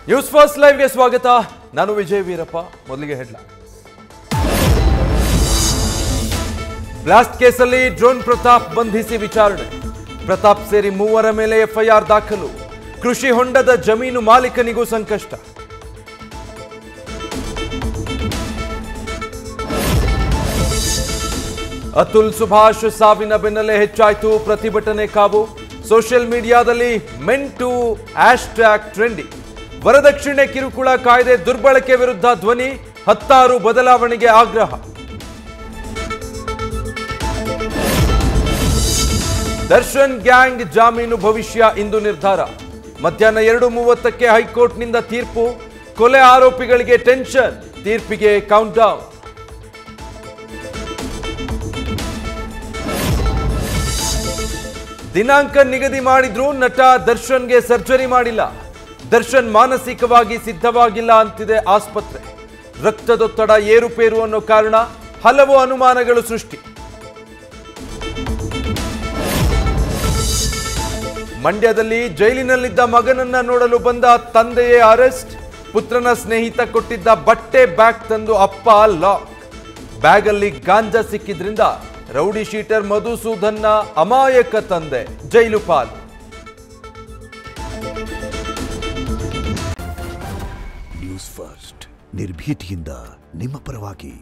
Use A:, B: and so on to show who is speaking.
A: News first ಲೈವ್ಗೆ ಸ್ವಾಗತ. ನಾನು ವಿಜಯ್ ವೀರಪ್ಪ. ಮೊದಲಿಗೆ ಹೆಡ್ಲೈನ್. ಬ್ಲಾಸ್ಟ್ ಕೇಸಲ್ಲಿ ಡ್ರೋನ್ ಪ್ರತಾಪ್ ಬಂಧಿಸಿ ವಿಚಾರಣೆ. ಪ್ರತಾಪ್ ಸೇರಿ 3 ಮೇಲೆ ಎಫ್ಐಆರ್ ದಾಖಲು. ಕೃಷಿ ಹೊಂಡದ ಜಮೀನು ಮಾಲೀಕನಿಗೂ ಸಂಕಷ್ಟ. ಅತುಲ್ ಸುಭಾಷ್ ಸಾವಿನ ಬೆನ್ನಲ್ಲೇ ಹೆಚ್ಚಾಯಿತು ಪ್ರತಿಭಟನೆ ಕಾವು. ಸೋಷಿಯಲ್ ಮೀಡಿಯಾದಲ್ಲಿ ಮೆಂಟು ಹ್ಯಾಶ್ಟ್ಯಾಗ್ ಟ್ರೆಂಡಿ. ವರದಕ್ಷಿಣೆ ಕಿರುಕುಳ ಕಾಯ್ದೆ ದುರ್ಬಳಕೆ ವಿರುದ್ಧ ಧ್ವನಿ. 10 ಬದಲಾವಣೆಗೆ ಆಗ್ರಹ. ದರ್ಶನ್ ಗ್ಯಾಂಗ್ ಜಾಮೀನು ಭವಿಷ್ಯ ಇಂದು ನಿರ್ಧಾರ. ಮಧ್ಯಾಹ್ನ 2:30ಕ್ಕೆ ಹೈಕೋರ್ಟ್ನಿಂದ ತೀರ್ಪು. ಕೊಲೆ ಆರೋಪಿಗಳಿಗೆ ಟೆನ್ಷನ್. ತೀರ್ಪಿಗೆ ಕೌಂಟ್ ಡೌನ್. ದಿನಾಂಕ ನಿಗದಿ ಮಾಡಿದ್ರೂ ನಟ ದರ್ಶನ್ಗೆ ಸರ್ಜರಿ ಮಾಡಿಲ್ಲ. ದರ್ಶನ್ ಮಾನಸಿಕವಾಗಿ ಸಿದ್ಧವಾಗಿಲ್ಲ ಅಂತಿದೆ ಆಸ್ಪತ್ರೆ. ರಕ್ತದೊತ್ತಡ ಏರುಪೇರು ಅನ್ನೋ ಕಾರಣ ಹಲವು ಅನುಮಾನಗಳು ಸೃಷ್ಟಿ. ಮಂಡ್ಯದಲ್ಲಿ ಜೈಲಿನಲ್ಲಿದ್ದ ಮಗನನ್ನ ನೋಡಲು ಬಂದ ತಂದೆಯೇ ಅರೆಸ್ಟ್. ಪುತ್ರನ ಸ್ನೇಹಿತ ಕೊಟ್ಟಿದ್ದ ಬಟ್ಟೆ ಬ್ಯಾಗ್ ತಂದು ಅಪ್ಪ ಲಾಕ್. ಬ್ಯಾಗಲ್ಲಿ ಗಾಂಜಾ ಸಿಕ್ಕಿದ್ರಿಂದ ರೌಡಿ ಶೀಟರ್ ಮಧುಸೂದನ್ನ ಅಮಾಯಕ ತಂದೆ ಜೈಲು ಪಾಲು.
B: ನ್ಯೂಸ್ ಫಸ್ಟ್ ನಿರ್ಭೀತಿಯಿಂದ ನಿಮ್ಮ ಪರವಾಗಿ.